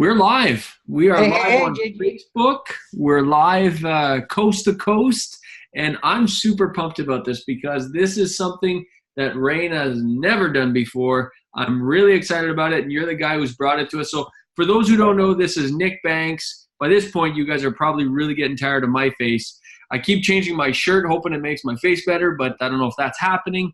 We're live. We are live on JG. Facebook. We're live coast to coast. And I'm super pumped about this because this is something that Rain has never done before. I'm really excited about it. And you're the guy who's brought it to us. So for those who don't know, this is Nick Banks. By this point, you guys are probably really getting tired of my face. I keep changing my shirt, hoping it makes my face better, but I don't know if that's happening.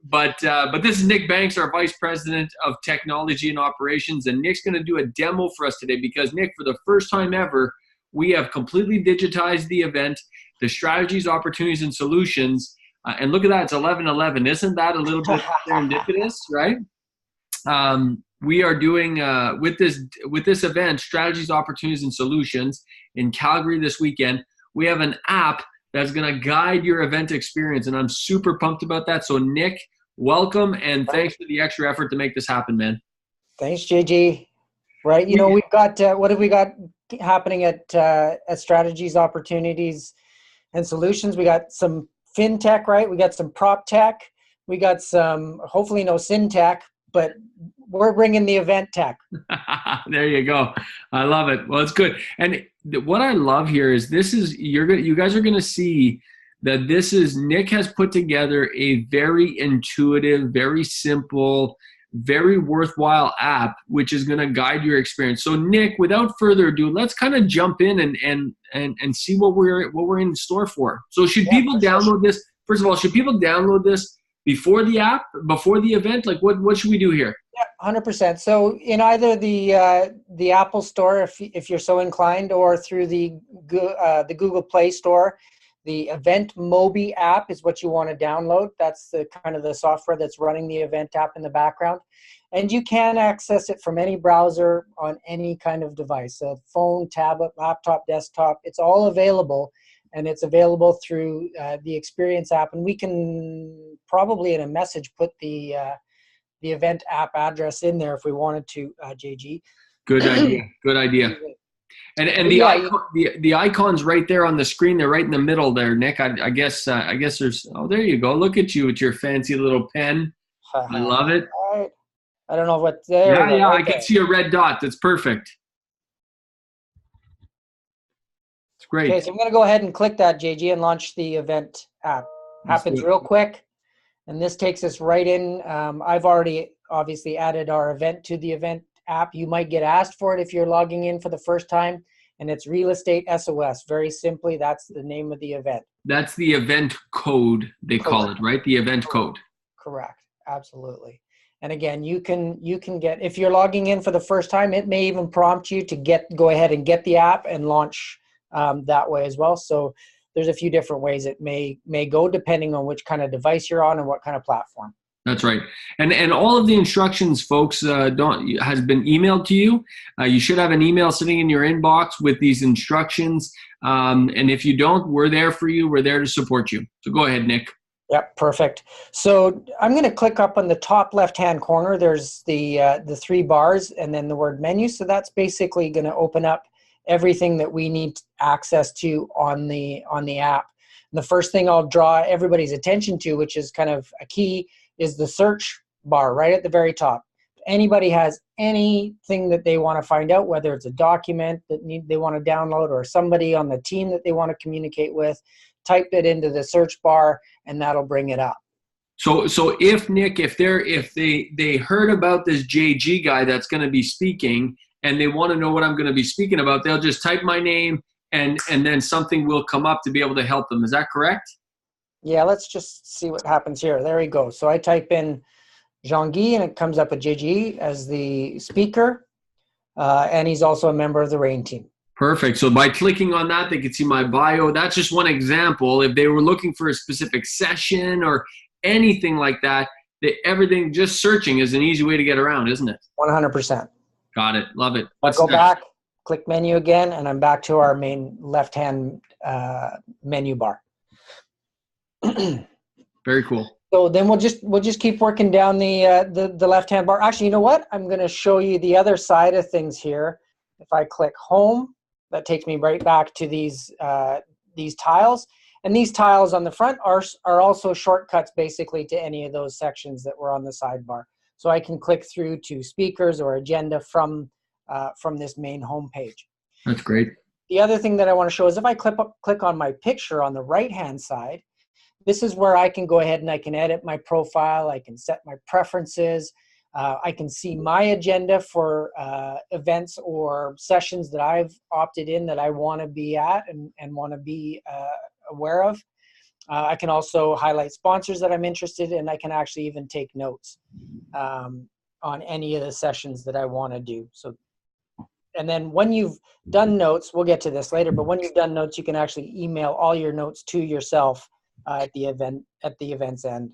But this is Nick Banks, our Vice President of Technology and Operations, and Nick's going to do a demo for us today because, Nick, for the first time ever, we have completely digitized the event, the strategies, opportunities, and solutions. And look at that, it's 11:11. Isn't that a little bit serendipitous, right? We are doing with this event, strategies, opportunities, and solutions in Calgary this weekend. We have an app that's going to guide your event experience, and I'm super pumped about that. So, Nick, welcome, and thanks for the extra effort to make this happen, man. Thanks, JG. Right, you know, we've got what have we got happening at Strategies, Opportunities, and Solutions? We got some fintech, right? We got some prop tech. We got some, hopefully, no sin tech, but we're bringing the event tech. There you go. I love it. Well, it's good. And what I love here is you guys are going to see that Nick has put together a very intuitive, very simple, very worthwhile app, which is going to guide your experience. So Nick, without further ado, let's kind of jump in and see what we're in store for. So should people download this? First of all, should people download this before the app, before the event? Like what should we do here? Yeah, 100%. So in either the Apple Store, if you're so inclined, or through the Google Play Store, the Event Mobi app is what you want to download. That's the kind of the software that's running the event app in the background. And you can access it from any browser on any kind of device, a phone, tablet, laptop, desktop. It's all available, and it's available through the Experience app. And we can probably in a message put the event app address in there if we wanted to, JG. Good idea. Good idea. And the icon's right there on the screen. They're right in the middle there, Nick. I guess there's. Oh, there you go. Look at you with your fancy little pen. I love it. Right. I don't know what. There yeah, right I can see a red dot. That's perfect. It's great. Okay, so I'm going to go ahead and click that, JG, and launch the event app. Happens real quick. And this takes us right in. I've already obviously added our event to the event app. You might get asked for it if you're logging in for the first time. And it's Real Estate SOS. Very simply, that's the name of the event. That's the event code, they call it, right? The event code. Correct. Absolutely. And again, you can get, if you're logging in for the first time, it may even prompt you to go ahead and get the app and launch that way as well. So there's a few different ways it may go depending on which kind of device you're on and what kind of platform. That's right. And all of the instructions, folks, has been emailed to you. You should have an email sitting in your inbox with these instructions. And if you don't, we're there for you. We're there to support you. So go ahead, Nick. Yep, perfect. So I'm going to click up on the top left-hand corner. There's the three bars and then the word menu. So that's basically going to open up everything that we need access to on the app. And the first thing I'll draw everybody's attention to, which is kind of a key, is the search bar right at the very top. If anybody has anything that they want to find out, whether it's a document that they want to download or somebody on the team that they want to communicate with, type it into the search bar and that'll bring it up. So if Nick, if they heard about this JG guy that's going to be speaking and they want to know what I'm going to be speaking about, they'll just type my name and then something will come up to be able to help them. Is that correct? Yeah, let's just see what happens here. There we go. So I type in Jean-Guy and it comes up with JG as the speaker. And he's also a member of the RAIN team. Perfect. So by clicking on that, they can see my bio. That's just one example. If they were looking for a specific session or anything like that, everything, just searching is an easy way to get around, isn't it? 100%. Got it. Love it. Let's go back, click menu again, and I'm back to our main left-hand menu bar. Very cool. So then we'll just keep working down the left-hand bar. Actually, you know what? I'm going to show you the other side of things here. If I click home, that takes me right back to these tiles. And these tiles on the front are also shortcuts basically to any of those sections that were on the sidebar. So I can click through to speakers or agenda from from this main homepage. That's great. The other thing that I want to show is if I click on my picture on the right-hand side, this is where I can go ahead and I can edit my profile. I can set my preferences. I can see my agenda for events or sessions that I've opted in that I want to be at and want to be aware of. I can also highlight sponsors that I'm interested in. I can actually even take notes on any of the sessions that I want to do. So, and then when you've done notes, we'll get to this later, but when you've done notes, you can actually email all your notes to yourself at the event's end.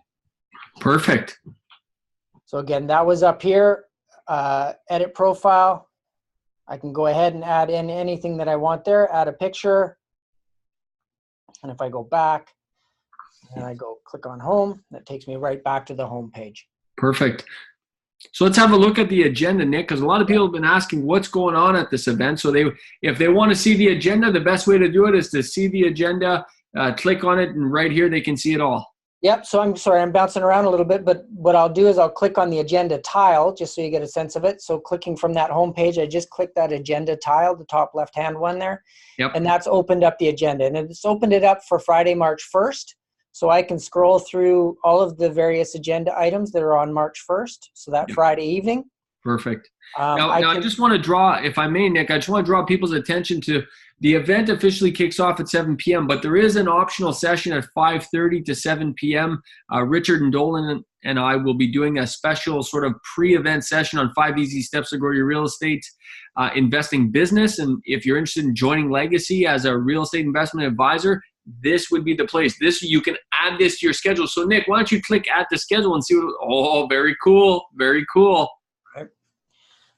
Perfect. So again, that was up here, edit profile. I can go ahead and add in anything that I want there, add a picture. And if I go back and I go click on home, that takes me right back to the home page. Perfect. So let's have a look at the agenda, Nick, because a lot of people have been asking what's going on at this event. So if they want to see the agenda, the best way to do it is to see the agenda, click on it, and right here they can see it all. Yep, so I'm sorry, I'm bouncing around a little bit, but what I'll do is I'll click on the agenda tile just so you get a sense of it. So clicking from that home page, I just click that agenda tile, the top left-hand one there. Yep. And that's opened up the agenda. And it's opened it up for Friday, March 1st. So I can scroll through all of the various agenda items that are on March 1st. So that Friday evening. Perfect. Now I just want to draw, if I may, Nick, I just want to draw people's attention to the event officially kicks off at 7 p.m., but there is an optional session at 5:30 to 7 p.m. Richard and Dolan and I will be doing a special sort of pre-event session on 5 easy steps to grow your real estate investing business. And if you're interested in joining Legacy as a real estate investment advisor, this would be the place. You can add this to your schedule. So Nick, why don't you click add to schedule and see what, very cool. Very cool.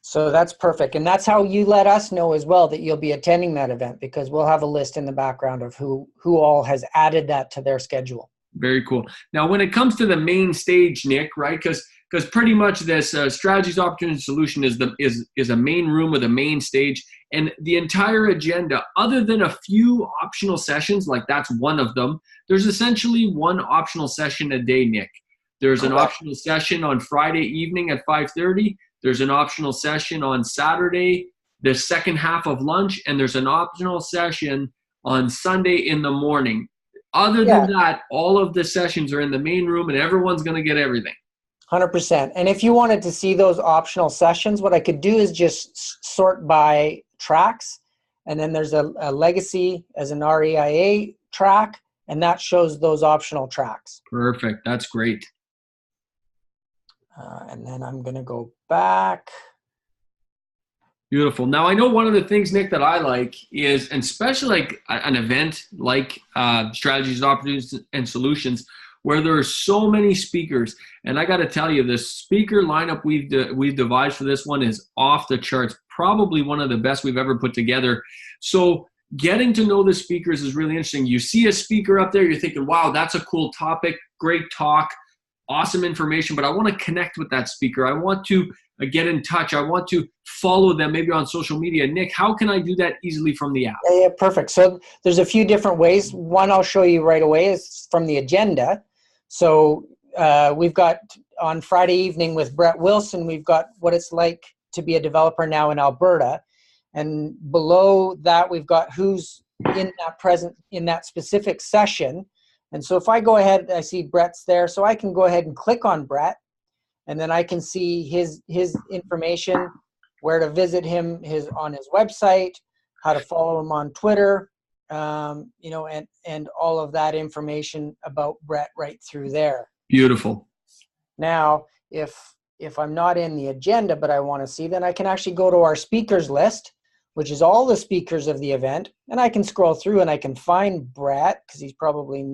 So that's perfect. And that's how you let us know as well that you'll be attending that event, because we'll have a list in the background of who all has added that to their schedule. Very cool. Now, when it comes to the main stage, Nick, right? Because pretty much this strategies, opportunity, solution is a main room with a main stage, and the entire agenda, other than a few optional sessions, like that's one of them. There's essentially one optional session a day, Nick. There's an optional session on Friday evening at 5:30. There's an optional session on Saturday, the second half of lunch, and there's an optional session on Sunday in the morning. Other than that, all of the sessions are in the main room, and everyone's going to get everything. 100%. And if you wanted to see those optional sessions, what I could do is just sort by tracks, and then there's a legacy as an REIA track, and that shows those optional tracks. Perfect. That's great. And then I'm going to go back. Beautiful. Now, I know one of the things, Nick, that I like is, and especially like an event like Strategies, Opportunities, and Solutions, where there are so many speakers. And I got to tell you, the speaker lineup we've devised for this one is off the charts, probably one of the best we've ever put together. So getting to know the speakers is really interesting. You see a speaker up there, you're thinking, wow, that's a cool topic, great talk, awesome information, but I want to connect with that speaker. I want to get in touch. I want to follow them maybe on social media. Nick, how can I do that easily from the app? Yeah, perfect. So there's a few different ways. One I'll show you right away is from the agenda. So we've got on Friday evening with Brett Wilson, we've got what it's like to be a developer now in Alberta. And below that, we've got who's in that specific session. And so if I go ahead, I see Brett's there, so I can go ahead and click on Brett, and then I can see his information, where to visit him, on his website, how to follow him on Twitter, and all of that information about Brett right through there. Beautiful. Now, if I'm not in the agenda, but I want to see, then I can actually go to our speakers list, which is all the speakers of the event, and I can scroll through and I can find Brett, because he's probably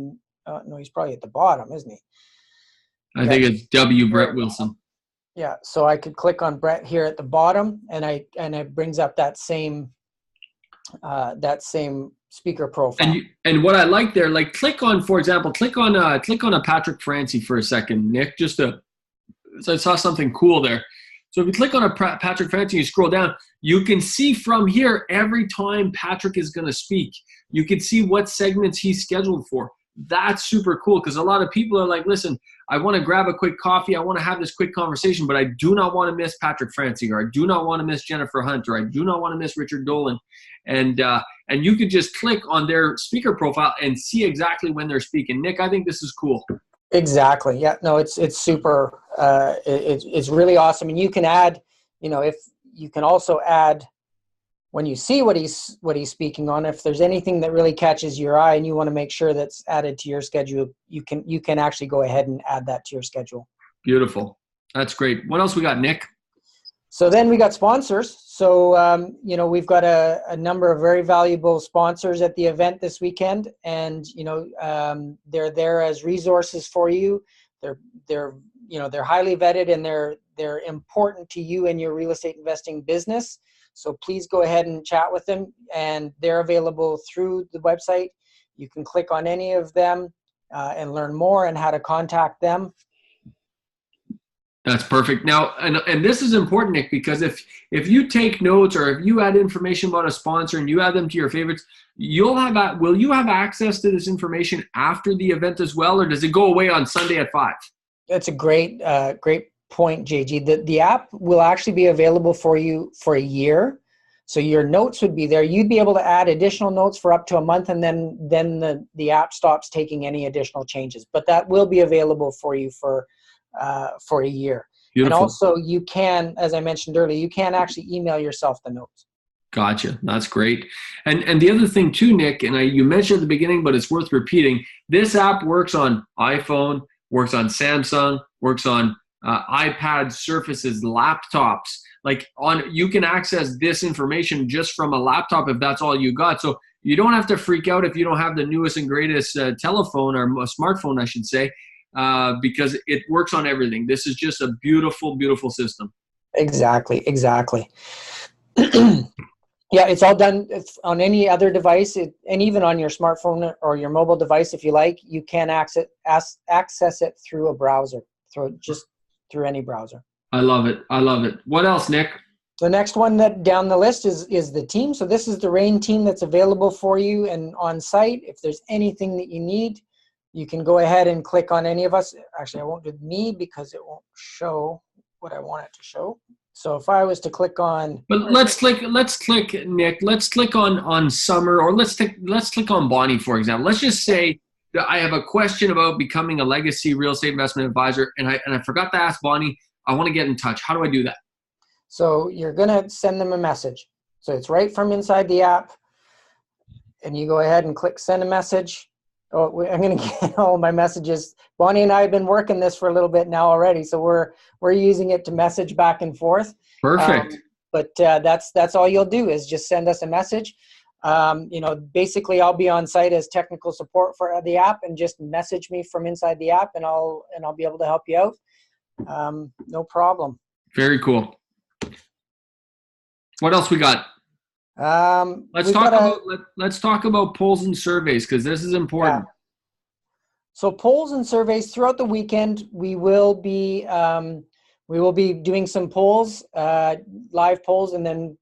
he's probably at the bottom, isn't he? I think it's W. Brett Wilson. Yeah, so I could click on Brett here at the bottom, and it brings up that same speaker profile. And what I like there, like click on a Patrick Francie for a second, Nick. So I saw something cool there. So if you click on a Patrick Francie, you scroll down, you can see from here every time Patrick is going to speak. You can see what segments he's scheduled for. That's super cool, because a lot of people are like, listen, I want to grab a quick coffee. I want to have this quick conversation, but I do not want to miss Patrick Francoeur. I do not want to miss Jennifer Hunter. I do not want to miss Richard Dolan. And you could just click on their speaker profile and see exactly when they're speaking. Nick, I think this is cool. Exactly. Yeah. No, it's super. It's really awesome, and you can add. If you can also add when you see what he's speaking on. If there's anything that really catches your eye and you want to make sure that's added to your schedule, you can actually go ahead and add that to your schedule. Beautiful. That's great. What else we got, Nick? So then we got sponsors. So, we've got a number of very valuable sponsors at the event this weekend, and, they're there as resources for you. They're highly vetted, and they're important to you and your real estate investing business. So please go ahead and chat with them, and they're available through the website. You can click on any of them and learn more and how to contact them. That's perfect. Now, and this is important, Nick, because if you take notes or if you add information about a sponsor and you add them to your favorites, will you have access to this information after the event as well, or does it go away on Sunday at 5? That's a great point, JG. The app will actually be available for you for a year. So your notes would be there. You'd be able to add additional notes for up to a month, and then the app stops taking any additional changes. But that will be available for you for a year. Beautiful. And also you can, as I mentioned earlier, you can actually email yourself the notes. Gotcha. That's great. And the other thing too, Nick, and you mentioned at the beginning, but it's worth repeating, this app works on iPhone, works on Samsung, works on iPad, Surfaces, laptops. You can access this information just from a laptop if that's all you got. So you don't have to freak out if you don't have the newest and greatest telephone or a smartphone, I should say. Because it works on everything. This is just a beautiful, beautiful system. Exactly. Yeah, it's all done on any other device, and even on your smartphone or your mobile device, if you like, you can access it through a browser, through any browser. I love it. What else, Nick? The next one that down the list is the team. So this is the RAIN team that's available for you and on site. If there's anything that you need, you can go ahead and click on any of us. Actually, I won't do me because it won't show what I want it to show. So if I was to click on, but let's click, Nick. Let's click on Summer, or let's click on Bonnie, for example. Let's just say that I have a question about becoming a legacy real estate investment advisor, and I forgot to ask Bonnie. I want to get in touch. How do I do that? So you're gonna send them a message. So it's right from inside the app, and you go ahead and click send a message. Oh, I'm going to get all my messages. Bonnie and I have been working this for a little bit now already, so we're using it to message back and forth. Perfect. But that's all you'll do is just send us a message. Basically, I'll be on site as technical support for the app, and just message me from inside the app, and I'll be able to help you out. No problem. Very cool. What else we got? Let's talk about polls and surveys, because this is important. Yeah. So polls and surveys throughout the weekend, we will be doing some polls, live polls, and then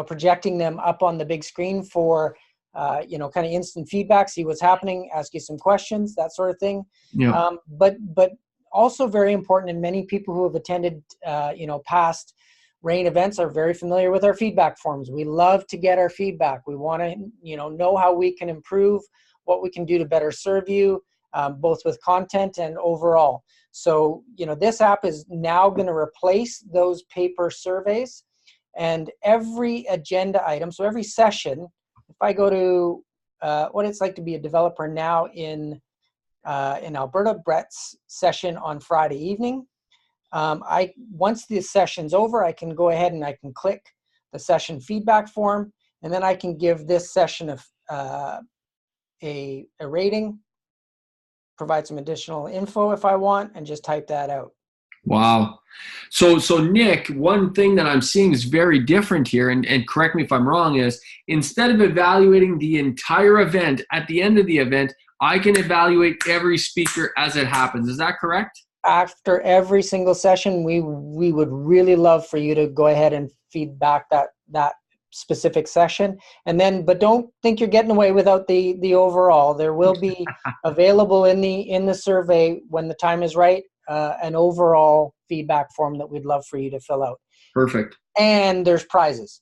projecting them up on the big screen for kind of instant feedback, see what's happening, ask you some questions, that sort of thing. Yeah. But also very important, and many people who have attended past RAIN events are very familiar with our feedback forms. We love to get our feedback. We want to, know how we can improve, what we can do to better serve you, both with content and overall. So, this app is now going to replace those paper surveys, and every agenda item. So every session, if I go to what it's like to be a developer now in Alberta, Brett's session on Friday evening. Once the session's over, I can go ahead and I can click the session feedback form, and then I can give this session a rating, provide some additional info if I want, and just type that out. Wow. So Nick, one thing that I'm seeing is very different here, and correct me if I'm wrong, is instead of evaluating the entire event at the end of the event, I can evaluate every speaker as it happens. Is that correct? After every single session, we would really love for you to go ahead and feedback that specific session. And then, but don't think you're getting away without the overall. There will be available in the survey when the time is right, an overall feedback form that we'd love for you to fill out. Perfect. And there's prizes.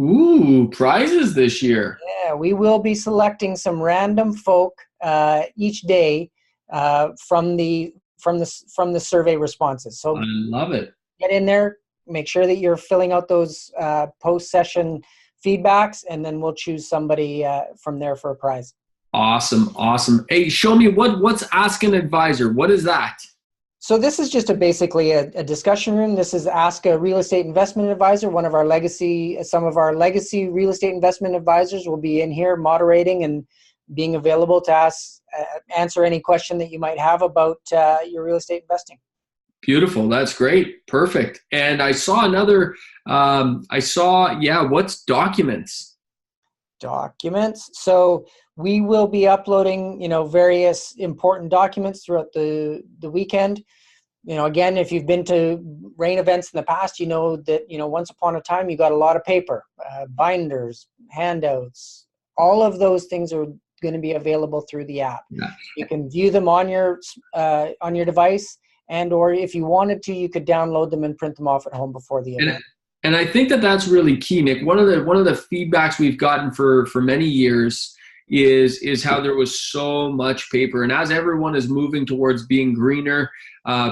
Ooh, prizes this year. Yeah, we will be selecting some random folk each day from the survey responses. So I love it. Get in there, make sure that you're filling out those post-session feedbacks, and then we'll choose somebody from there for a prize. Awesome, awesome. Hey, show me what's Ask an Advisor. What is that? So this is just basically a discussion room. This is Ask a Real Estate Investment Advisor. Some of our legacy real estate investment advisors will be in here moderating and being available to answer any question that you might have about your real estate investing. Beautiful. That's great. Perfect. And I saw another, what's documents? Documents. So we will be uploading, various important documents throughout the weekend. Again, if you've been to RAIN events in the past, you know that, once upon a time, you got a lot of paper, binders, handouts, all of those things are going to be available through the app. Yeah. You can view them on your device, or if you wanted to, you could download them and print them off at home before the event. And I think that's really key, Nick. One of the feedbacks we've gotten for many years is how there was so much paper. And as everyone is moving towards being greener,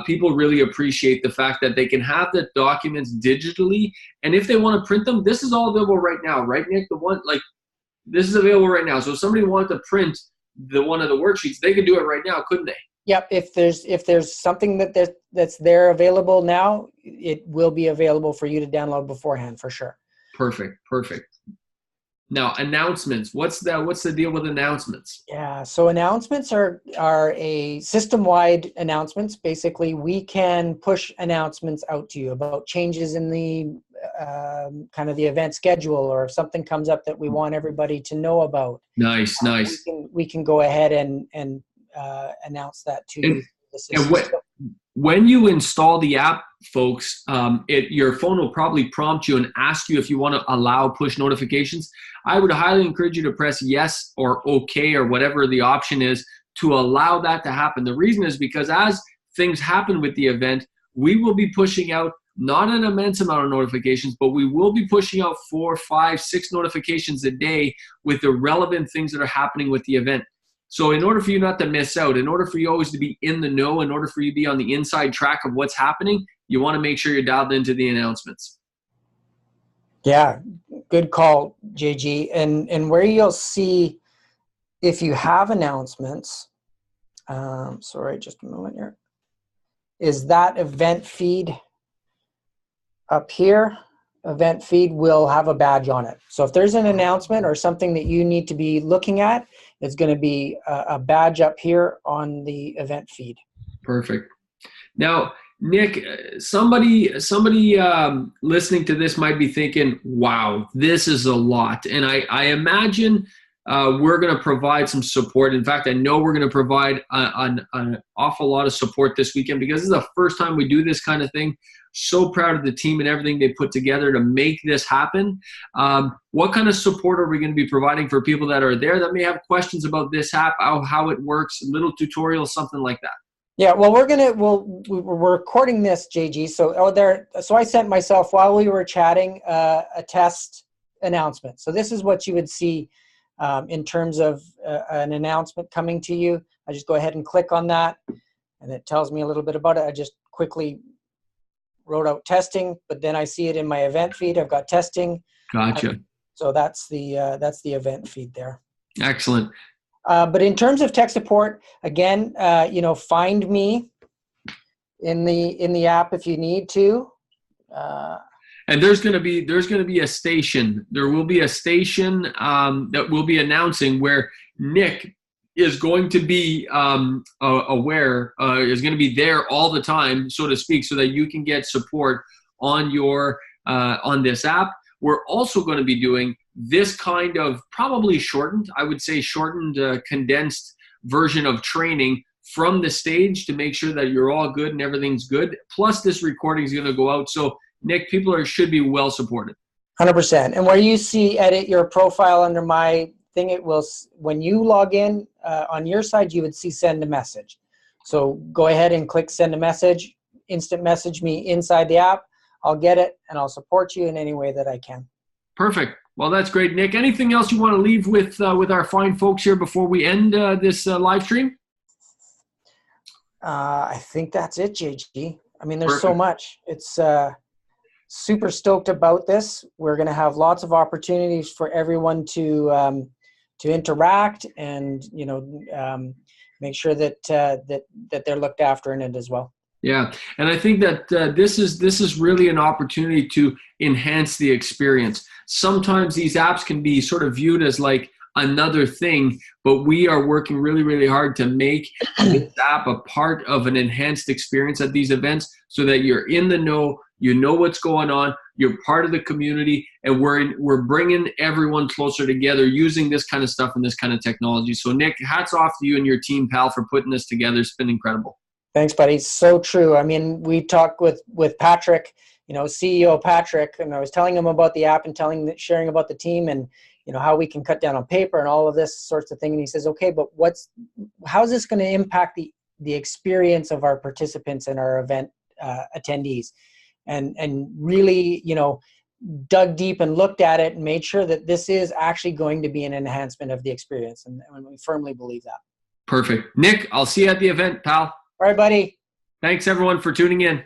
people really appreciate the fact that they can have the documents digitally. And if they want to print them, this is all available right now, right, Nick? This is available right now. So if somebody wanted to print one of the worksheets, they could do it right now, couldn't they? Yep. If there's something that's there available now, it will be available for you to download beforehand for sure. Perfect. Now, announcements. What's the deal with announcements? Yeah. So announcements are a system-wide announcements. Basically, we can push announcements out to you about changes in the kind of the event schedule, or if something comes up that we want everybody to know about. Nice. We can go ahead and announce that to you. And when you install the app, folks, your phone will probably prompt you and ask you if you want to allow push notifications. I would highly encourage you to press yes or okay or whatever the option is to allow that to happen. The reason is because as things happen with the event, we will be pushing out not an immense amount of notifications, but we will be pushing out 4, 5, 6 notifications a day with the relevant things that are happening with the event. So in order for you not to miss out, in order for you always to be in the know, in order for you to be on the inside track of what's happening, you want to make sure you're dialed into the announcements. Yeah, good call, JG. And where you'll see, if you have announcements, sorry, just a moment here, is that event feed up here. Event feed will have a badge on it. So if there's an announcement or something that you need to be looking at, it's going to be a badge up here on the event feed. Perfect. Now, Nick, somebody listening to this might be thinking, wow, this is a lot. And I imagine we're going to provide some support. In fact, I know we're going to provide an awful lot of support this weekend because this is the first time we do this kind of thing. So proud of the team and everything they put together to make this happen. What kind of support are we going to be providing for people that are there that may have questions about this app, how it works, a little tutorial, something like that? Yeah, well, we're recording this, JG. So I sent myself, while we were chatting, a test announcement. So this is what you would see in terms of an announcement coming to you. I just go ahead and click on that, and it tells me a little bit about it. I just quickly wrote out testing, but then I see it in my event feed. I've got testing. Gotcha. So that's the event feed there. Excellent. But in terms of tech support, again, find me in the app if you need to. And there's going to be a station. There will be a station that will be announcing where Nick is going to be aware, is going to be there all the time, so to speak, so that you can get support on your on this app. We're also going to be doing this kind of probably shortened, condensed version of training from the stage to make sure that you're all good and everything's good. Plus, this recording is going to go out. So, Nick, people should be well supported. 100%. And where you see edit your profile under my thing, it will, when you log in on your side, you would see send a message. So go ahead and click send a message, instant message me inside the app. I'll get it and I'll support you in any way that I can. Perfect. Well, that's great, Nick. Anything else you want to leave with our fine folks here before we end this live stream? I think that's it, JG. I mean, there's Perfect. so much. It's super stoked about this. We're going to have lots of opportunities for everyone to interact and, you know, make sure that that they're looked after in it as well. Yeah, and I think that this is really an opportunity to enhance the experience. Sometimes these apps can be sort of viewed as like another thing, but we are working really, really hard to make this app a part of an enhanced experience at these events so that you're in the know, you know what's going on, you're part of the community, and we're bringing everyone closer together using this kind of stuff and this kind of technology. So Nick, hats off to you and your team, pal, for putting this together. It's been incredible. Thanks, buddy. So true. I mean, we talked with Patrick, you know, CEO Patrick, and I was telling him about the app and sharing about the team and, you know, how we can cut down on paper and all of this sorts of thing. And he says, okay, but how's this going to impact the experience of our participants and our event attendees? And really, you know, dug deep and looked at it and made sure that this is actually going to be an enhancement of the experience. And we firmly believe that. Perfect. Nick, I'll see you at the event, pal. All right, buddy. Thanks, everyone, for tuning in.